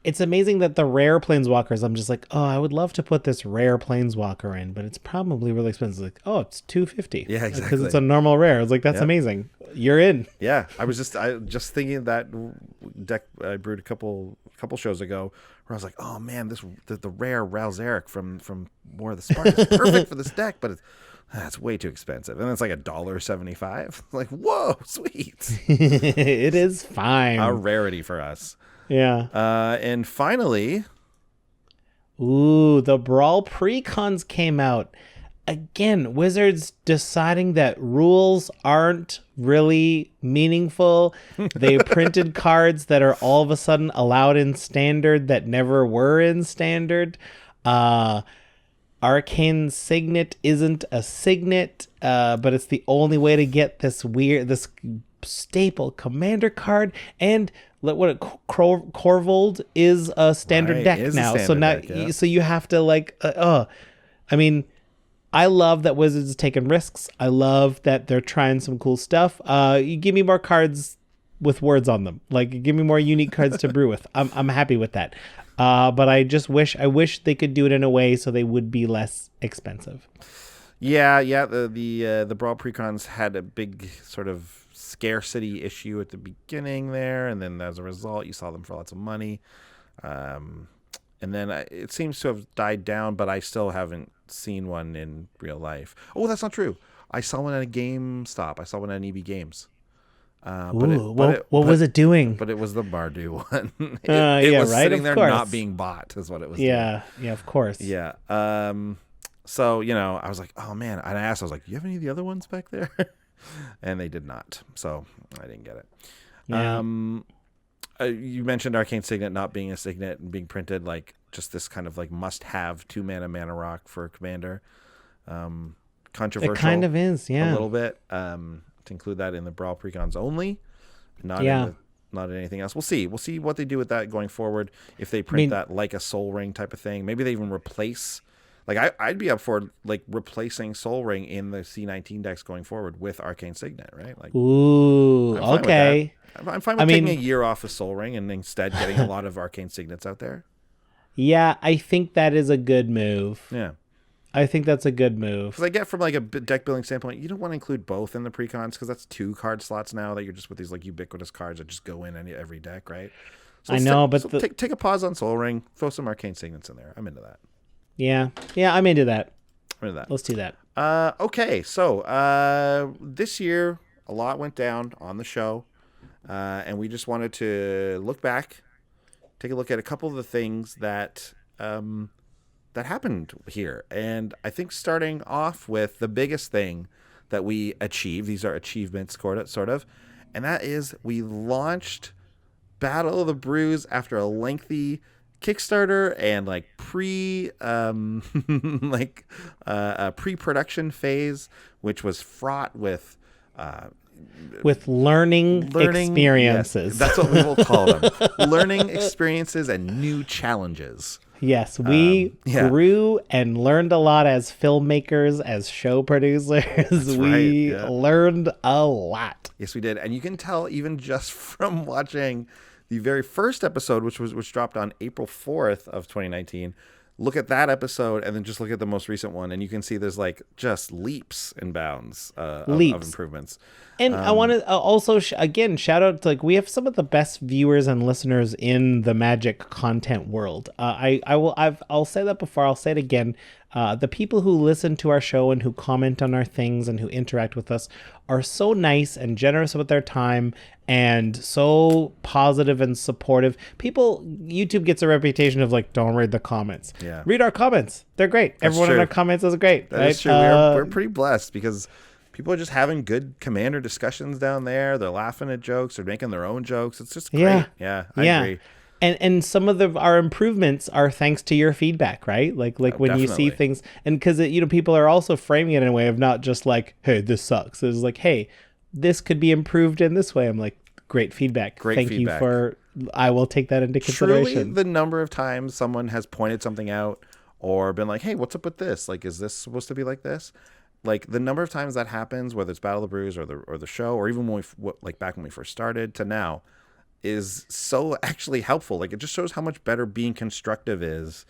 It's amazing that the rare planeswalkers, I'm just like, oh, I would love to put this rare planeswalker in, but it's probably really expensive. Like, oh, it's $250. Yeah, exactly. Because it's a normal rare. It's like, that's amazing. You're in. Yeah, I was just thinking that deck I brewed a couple shows ago where I was like, oh man, the rare Ralzeric from War of the Spark is perfect for this deck, but that's way too expensive. And it's like $1.75. Like, whoa, sweet. It is fine. A rarity for us. Yeah. And finally, the Brawl precons came out. Again, Wizards deciding that rules aren't really meaningful. They printed cards that are all of a sudden allowed in standard that never were in standard. Arcane Signet isn't a signet, but it's the only way to get this staple commander card. And Corvold is a standard deck now. So you have to like, I mean, I love that Wizards is taking risks. I love that they're trying some cool stuff. You give me more cards with words on them. Like, give me more unique cards to brew with. I'm happy with that. But I wish they could do it in a way so they would be less expensive. Yeah. The Brawl precons had a big sort of scarcity issue at the beginning there, and then as a result you saw them for lots of money, and then it seems to have died down, but I still haven't seen one in real life. Oh, that's not true. I saw one at a GameStop. I saw one at an EB Games. What was it doing? But it was the Bardu one. it was sitting there not being bought is what it was doing. Yeah, of course. Yeah. So, I was like, oh man, and I was like, do you have any of the other ones back there? And they did not, so I didn't get it. Yeah. You mentioned Arcane Signet not being a signet and being printed, like just this kind of like must-have 2-mana rock for a commander. Controversial. It kind of is, yeah. A little bit. To include that in the Brawl precons only, not in anything else. We'll see. We'll see what they do with that going forward. If they print that like a Soul Ring type of thing, maybe they even replace. Like I'd be up for like replacing Soul Ring in the C19 decks going forward with Arcane Signet, right? Like, okay. I'm fine with taking a year off of Soul Ring and instead getting a lot of Arcane Signets out there. Yeah, I think that is a good move. Yeah. I think that's a good move. Because I get from like a deck building standpoint, you don't want to include both in the precons because that's 2 card slots now that you're just with these like ubiquitous cards that just go in every deck, right? So I know, take a pause on Soul Ring, throw some Arcane Signets in there. I'm into that. Yeah, I'm into that. Let's do that. Okay, so this year a lot went down on the show, and we just wanted to look back, take a look at a couple of the things that happened here. And I think starting off with the biggest thing that we achieved, these are achievements sort of, and that is we launched Battle of the Brews after a lengthy Kickstarter and like a pre-production phase, which was fraught with learning experiences. Yes, that's what we will call them. Learning experiences and new challenges. Yes, we grew and learned a lot as filmmakers, as show producers. We learned a lot. Yes, we did. And you can tell even just from watching the very first episode, which dropped on April 4th of 2019. Look at that episode and then just look at the most recent one, and you can see there's like just leaps and bounds of improvements. And I want to also again shout out to, like, we have some of the best viewers and listeners in the Magic content world. I'll say that before. I'll say it again. The people who listen to our show and who comment on our things and who interact with us are so nice and generous with their time and so positive and supportive. YouTube gets a reputation of like, don't read the comments. Yeah. Read our comments. They're great. Everyone in our comments is great. That is true. We're pretty blessed because people are just having good Commander discussions down there. They're laughing at jokes. They're making their own jokes. It's just great. I agree. And some of our improvements are thanks to your feedback, right? Like when definitely. You see things, and because people are also framing it in a way of not just like, hey, this sucks. It's like, hey, this could be improved in this way. I'm like, great feedback. Thank you for. I will take that into consideration. Truly, the number of times someone has pointed something out or been like, hey, what's up with this? Like, is this supposed to be like this? Like the number of times that happens, whether it's Battle of the Brews or the show, or even when back when we first started to now, is so actually helpful. Like it just shows how much better being constructive is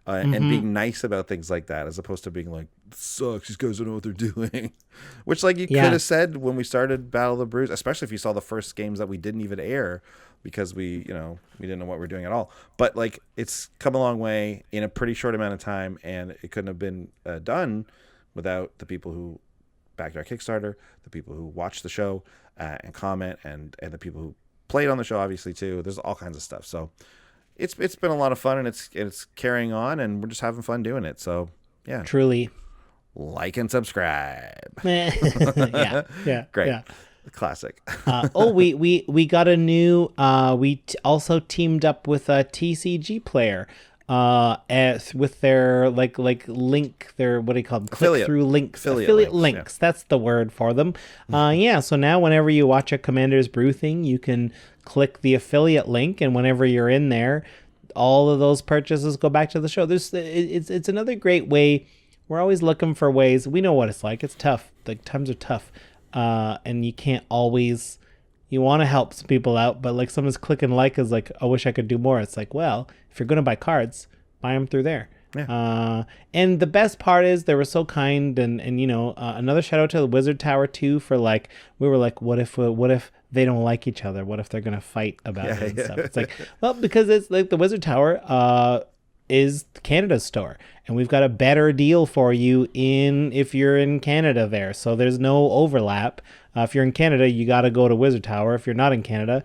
and being nice about things like that, as opposed to being like, this sucks, these guys don't know what they're doing. Which like you could have said when we started Battle of the Brews, especially if you saw the first games that we didn't even air because we didn't know what we were doing at all. But like it's come a long way in a pretty short amount of time, and it couldn't have been done without the people who backed our Kickstarter, the people who watch the show and comment, and the people who played on the show, obviously, too. There's all kinds of stuff. So it's been a lot of fun, and it's carrying on, and we're just having fun doing it. So, yeah. Truly. Like and subscribe. Yeah. Great. Yeah. Classic. We got a new, also teamed up with TCGplayer. With their like link, their, what do you call them? Affiliate. Click-through links. Affiliate links. Yeah. That's the word for them. So now whenever you watch a Commander's Brew thing, you can click the affiliate link, and whenever you're in there, all of those purchases go back to the show. It's another great way. We're always looking for ways. We know what it's like. It's tough. Like times are tough. And you can't always. You want to help some people out, but like someone's clicking like is like, I wish I could do more. It's like, well, if you're going to buy cards, buy them through there. Yeah. And the best part is they were so kind, and another shout out to the Wizard Tower too, for like, we were like, what if they don't like each other? What if they're going to fight about it and stuff? It's like, well, because it's like the Wizard Tower is Canada's store, and we've got a better deal for you if you're in Canada there. So there's no overlap. If you're in Canada, you got to go to Wizard Tower. If you're not in Canada,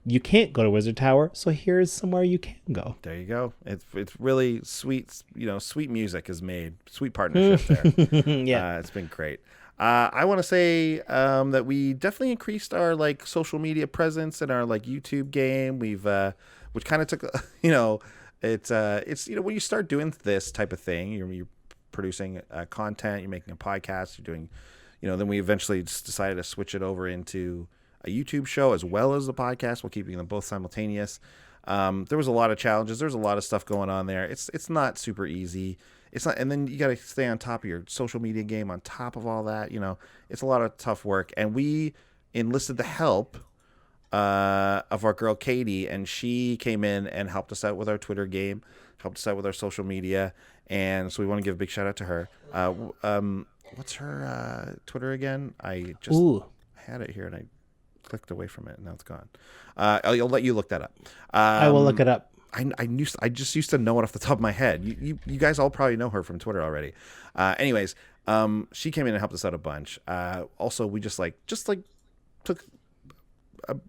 you can't go to Wizard Tower. So here's somewhere you can go. There you go. It's really sweet. Sweet music is made. Sweet partnership there. Yeah, it's been great. I want to say that we definitely increased our like social media presence in our like YouTube game. We've which kind of took it's when you start doing this type of thing, you're producing content, you're making a podcast, you're doing. Then we eventually just decided to switch it over into a YouTube show as well as the podcast. We're keeping them both simultaneous. There was a lot of challenges. There's a lot of stuff going on there. It's not super easy. It's not, and then you got to stay on top of your social media game on top of all that. It's a lot of tough work. And we enlisted the help of our girl Katie, and she came in and helped us out with our Twitter game, helped us out with our social media, and so we want to give a big shout out to her. What's her Twitter again? I just had it here and I clicked away from it and now it's gone. I'll let you look that up. I will look it up. I just used to know it off the top of my head. You guys all probably know her from Twitter already. Anyways, she came in and helped us out a bunch. Also, we just took.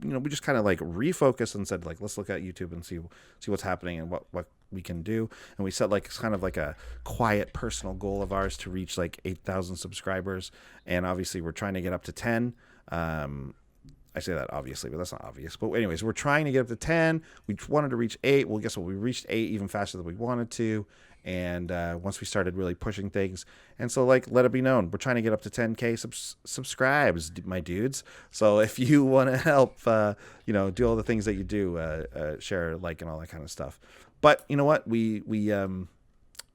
We just kind of like refocused and said like, let's look at YouTube and see what's happening and what we can do. And we set like kind of like a quiet personal goal of ours to reach like 8,000 subscribers. And obviously we're trying to get up to 10. I say that obviously, but that's not obvious. But anyways, we're trying to get up to 10. We wanted to reach 8. Well, guess what? We reached 8 even faster than we wanted to. And once we started really pushing things, and so like let it be known, we're trying to get up to 10K subscribes, my dudes. So if you want to help, do all the things that you do, share, like, and all that kind of stuff. But you know what? We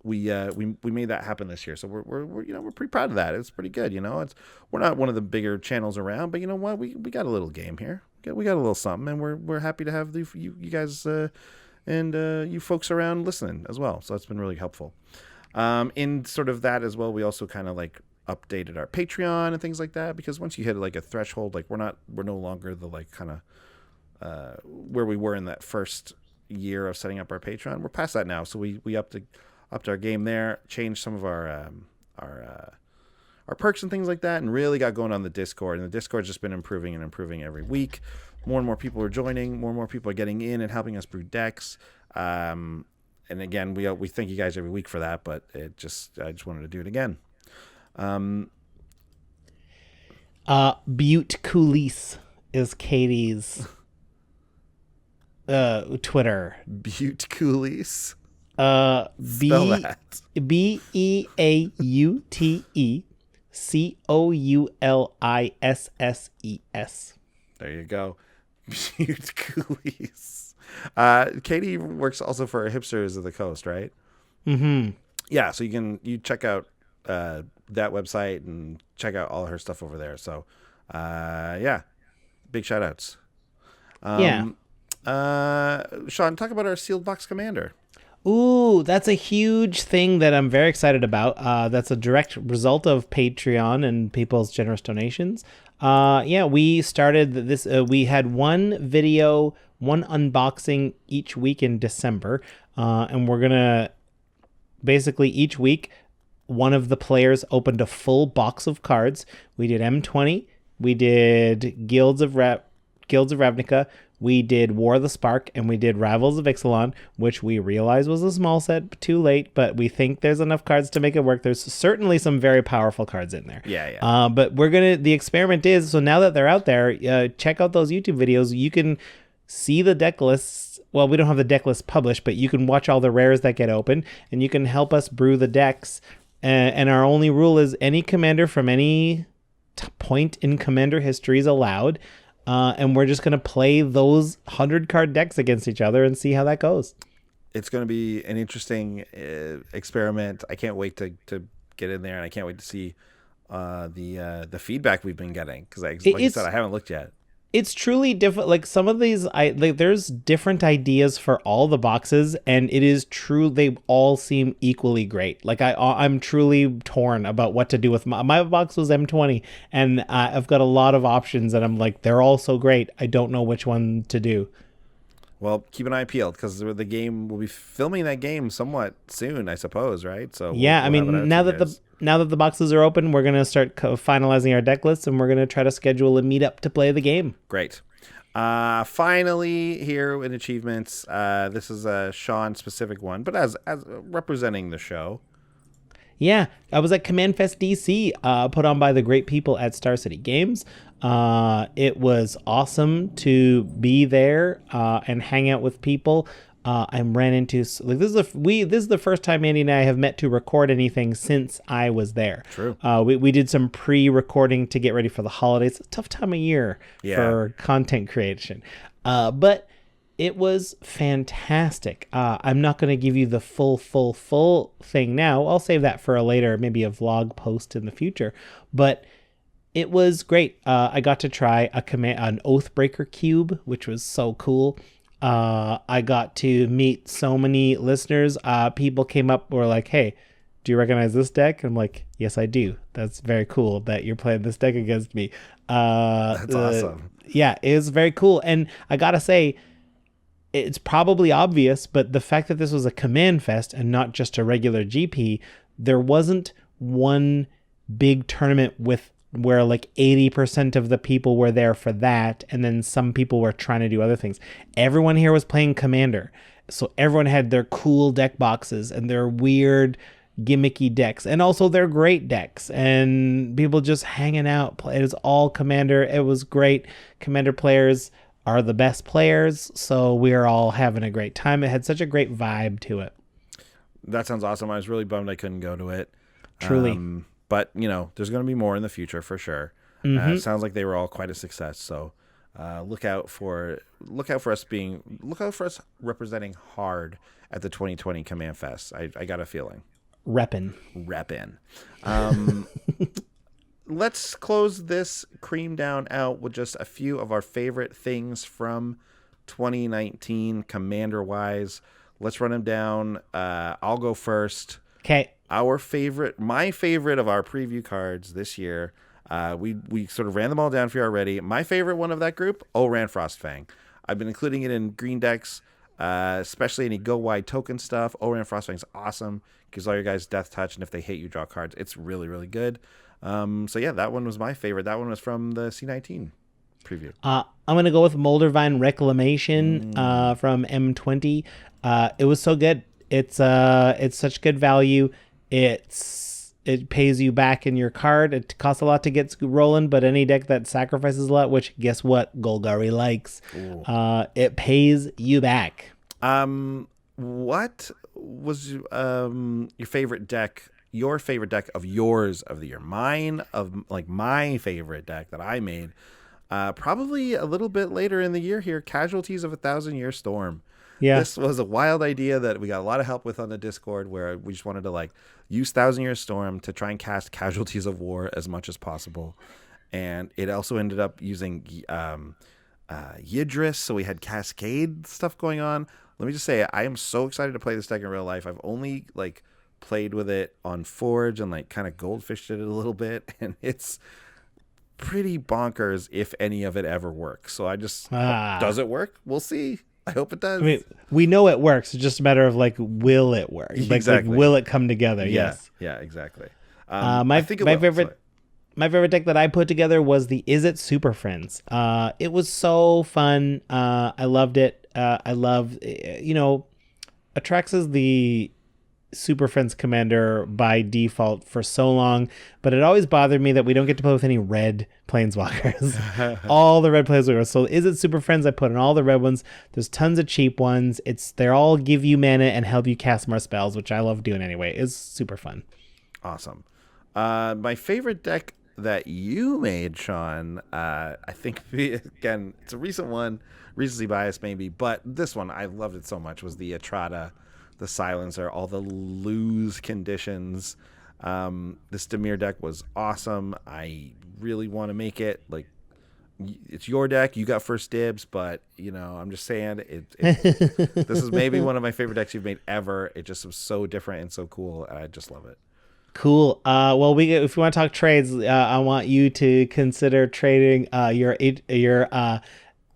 made that happen this year, so we're pretty proud of that. It's pretty good, we're not one of the bigger channels around, but you know what, we got a little game here, we got a little something, and we're happy to have you guys and you folks around listening as well. So that's been really helpful. In sort of that as well, we also kind of like updated our Patreon and things like that, because once you hit like a threshold, like we're no longer the like kind of where we were in that first year of setting up our Patreon. We're past that now, so we upped our game there, changed some of our perks and things like that, and really got going on the Discord. And the Discord's just been improving and improving every week. More and more people are joining. More and more people are getting in and helping us brew decks. And again, we thank you guys every week for that. But I just wanted to do it again. Butte Coolise is Katie's Twitter. Butte Coolise. Spell that. BeauteCoullisses. There you go. Butte Coolise. Katie works also for Hipsters of the Coast, right? Mm-hmm. Yeah, so you check out that website and check out all her stuff over there. So, big shout outs. Sean, talk about our sealed box commander. Ooh, that's a huge thing that I'm very excited about. That's a direct result of Patreon and people's generous donations. We started this. We had one video, one unboxing each week in December. And we're going to basically each week, one of the players opened a full box of cards. We did M20. We did Guilds of Ravnica. We did War of the Spark, and we did Rivals of Ixalan, which we realized was a small set, too late, but we think there's enough cards to make it work. There's certainly some very powerful cards in there. Yeah. But the experiment is, so now that they're out there, check out those YouTube videos. You can see the deck lists. Well, we don't have the deck list published, but you can watch all the rares that get open, and you can help us brew the decks. And our only rule is any commander from any point in commander history is allowed. And we're just going to play those 100-card decks against each other and see how that goes. It's going to be an interesting experiment. I can't wait to get in there, and I can't wait to see the feedback we've been getting, because like you said, I haven't looked yet. It's truly different. Like some of these, there's different ideas for all the boxes, and it is true. They all seem equally great. Like I'm truly torn about what to do with my box was M20, and I've got a lot of options, and I'm like, they're all so great. I don't know which one to do. Well, keep an eye peeled, because the game will be filming that game somewhat soon, I suppose, right? So now that the boxes are open, we're gonna start finalizing our deck lists, and we're gonna try to schedule a meetup to play the game. Great. Finally, here in achievements, this is a Sean specific one, but as representing the show. Yeah, I was at Command Fest DC, put on by the great people at Star City Games. It was awesome to be there and hang out with people. I ran into this is the first time Andy and I have met to record anything since I was there. True. We did some pre-recording to get ready for the holidays. It's a tough time of year for content creation, but it was fantastic. I'm not going to give you the full thing now. I'll save that for maybe a vlog post in the future. But it was great. I got to try an Oathbreaker cube, which was so cool. I got to meet so many listeners. People came up and were like, "Hey, do you recognize this deck?" I'm like, "Yes, I do. That's very cool that you're playing this deck against me." That's awesome. Yeah, it was very cool. And I gotta say, it's probably obvious, but the fact that this was a Command Fest and not just a regular GP, there wasn't one big tournament where like 80% of the people were there for that, and then some people were trying to do other things. Everyone here was playing Commander, so everyone had their cool deck boxes and their weird gimmicky decks, and also they're great decks, and people just hanging out. It was all Commander. It was great. Commander players are the best players, so we are all having a great time. It had such a great vibe to it. That sounds awesome. I was really bummed I couldn't go to it. Truly. But there's going to be more in the future for sure. It sounds like they were all quite a success. So look out for us representing hard at the 2020 Command Fest. I got a feeling. Reppin'. Let's close this Creamdown out with just a few of our favorite things from 2019 Commander wise. Let's run them down. I'll go first. Okay. My favorite of our preview cards this year. We sort of ran them all down for you already. My favorite one of that group, Oran Frostfang. I've been including it in green decks, especially any go wide token stuff. Oran Frostfang's awesome. Gives all your guys death touch, and if they hit you, draw cards. It's really, really good. So yeah, that one was my favorite. That one was from the C19 preview. I'm gonna go with Moldervine Reclamation from M20. It was so good. It's such good value. It pays you back in your card. It costs a lot to get rolling, but any deck that sacrifices a lot, which guess what, Golgari likes, it pays you back. What was your favorite deck? Your favorite deck of yours of the year? Mine my favorite deck that I made, probably a little bit later in the year here. Casualties of a Thousand Year Storm. Yeah. This was a wild idea that we got a lot of help with on the Discord, where we just wanted to use Thousand Year Storm to try and cast Casualties of War as much as possible. And it also ended up using Yidris, so we had Cascade stuff going on. Let me just say, I am so excited to play this deck in real life. I've only played with it on Forge and kind of goldfished it a little bit, and it's pretty bonkers if any of it ever works. So I just does it work? We'll see. I hope it does. I mean, we know it works. It's just a matter of will it work? Exactly. Will it come together? Yeah. Yes. Yeah, exactly. My favorite deck that I put together was the Is It Super Friends. It was so fun. I loved it. I love, Atrax is the Super Friends commander by default for so long, but it always bothered me that we don't get to play with any red planeswalkers. All the red planeswalkers. So Is It Super Friends? I put in all the red ones. There's tons of cheap ones. They all give you mana and help you cast more spells, which I love doing anyway. It's super fun. Awesome. My favorite deck that you made, Sean, I think, again, it's a recent one, recency bias maybe, but this one, I loved it so much, was the Atrata, the Silencer, all the lose conditions. This Dimir deck was awesome. I really want to make it. It's your deck. You got first dibs, but, I'm just saying, this is maybe one of my favorite decks you've made ever. It just was so different and so cool. I just love it. Cool. Well, if you want to talk trades, I want you to consider trading your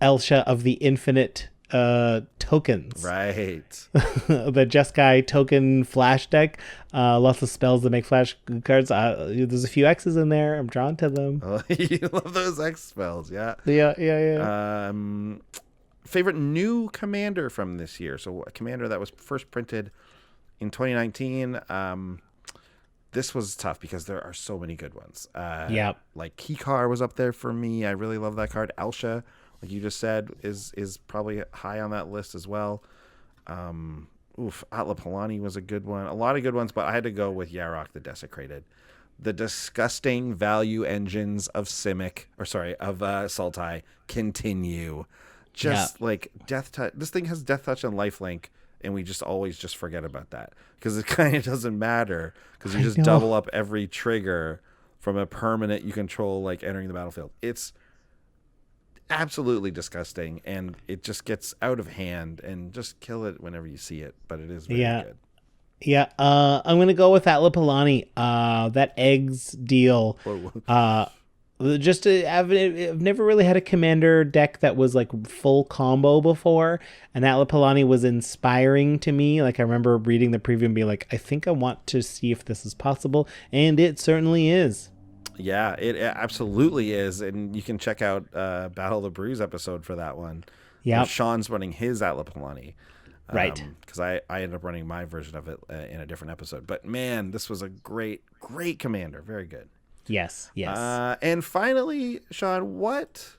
Elsha of the Infinite tokens. Right. The Jeskai token flash deck. Lots of spells that make flash cards. There's a few X's in there. I'm drawn to them. Oh, you love those X spells, yeah. Yeah. Favorite new commander from this year. So a commander that was first printed in 2019. This was tough because there are so many good ones. Kikar was up there for me. I really love that card. Elsha, like you just said, is probably high on that list as well. Atla Palani was a good one. A lot of good ones, but I had to go with Yarok the Desecrated. The disgusting value engines of Sultai continue. Death touch. This thing has death touch and lifelink, and we just always just forget about that because it kind of doesn't matter because you just double up every trigger from a permanent you control entering the battlefield. It's absolutely disgusting, and it just gets out of hand, and just kill it whenever you see it. But it is very good. Yeah, I'm gonna go with Atla Palani. That eggs deal. I've never really had a commander deck that was full combo before, and Atla Palani was inspiring to me. I remember reading the preview and being I think I want to see if this is possible, and it certainly is. Yeah, it absolutely is, and you can check out Battle of the Brews episode for that one. Yeah, Sean's running his Atla Palani. Right. Because I ended up running my version of it in a different episode. But man, this was a great commander. Very good. Yes. And finally, Sean, what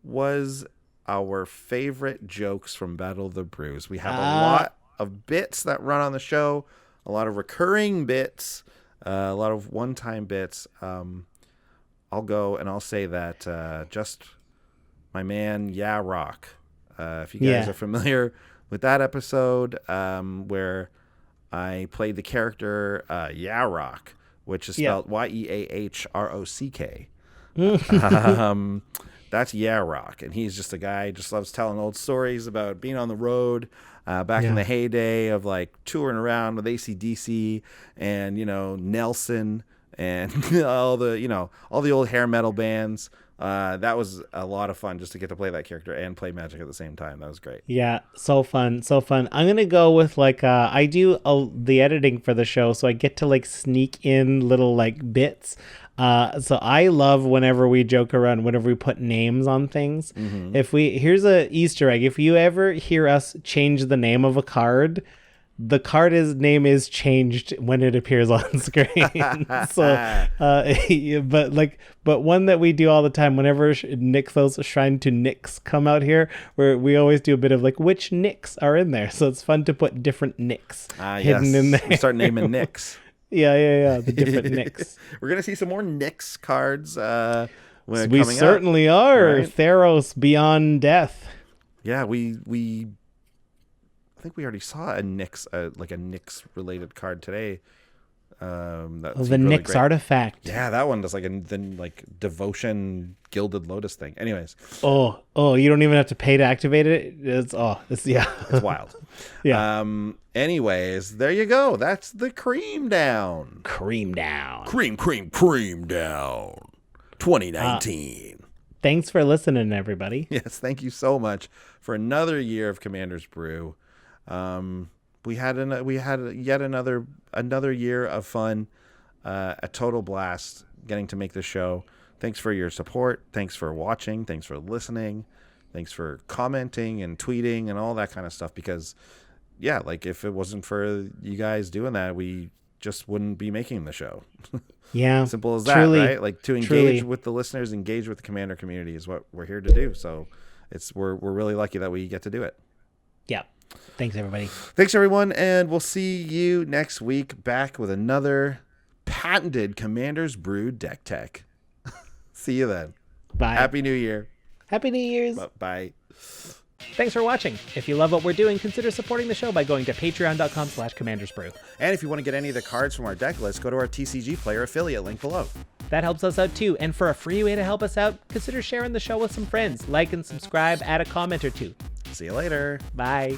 was our favorite jokes from Battle of the Brews? We have a lot of bits that run on the show, a lot of recurring bits, a lot of one-time bits. I'll go and I'll say that just my man, Yeah Rock. If you guys are familiar with that episode where I played the character Yeah Rock, which is spelled Yeahrock. That's Yeah Rock, and he's just a guy who just loves telling old stories about being on the road back in the heyday of like touring around with AC/DC and Nelson and all the old hair metal bands. That was a lot of fun just to get to play that character and play Magic at the same time. That was great. Yeah, so fun. I'm gonna go with like I do the editing for the show, so I get to like sneak in little like bits. So I love whenever we joke around, whenever we put names on things. Here's a Easter egg. If you ever hear us change the name of a card, the name is changed when it appears on screen. So, but one that we do all the time, whenever those Shrine to Nyx come out here, where we always do a bit of like, which Nyx are in there? So it's fun to put different Nyx hidden in there. We start naming Nyx. Yeah, the different Nyx. We're going to see some more Nyx cards when we certainly are. Right? Theros Beyond Death. Yeah, I think we already saw a Nyx, like a Nyx related card today. The Nyx artifact. Yeah, that one does like the devotion Gilded Lotus thing. Anyways. Oh, you don't even have to pay to activate it. It's wild. Yeah. Anyways, there you go. That's the Creamdown. Cream down. Cream down. 2019. Thanks for listening, everybody. Yes, thank you so much for another year of Commander's Brew. We had yet another year of fun, a total blast getting to make the show. Thanks for your support. Thanks for watching. Thanks for listening. Thanks for commenting and tweeting and all that kind of stuff. Because, like if it wasn't for you guys doing that, we just wouldn't be making the show. Yeah, simple as that, right? Like to engage with the listeners, engage with the Commander community is what we're here to do. So we're really lucky that we get to do it. Yeah. Thanks, everybody. Thanks, everyone. And we'll see you next week back with another patented Commander's Brew deck tech. See you then. Bye. Happy New Year. Happy New Year's. Bye. Thanks for watching. If you love what we're doing, consider supporting the show by going to patreon.com/commandersbrew. And if you want to get any of the cards from our deck list, go to our TCGplayer affiliate link below. That helps us out too. And for a free way to help us out, consider sharing the show with some friends. Like and subscribe, add a comment or two. See you later. Bye.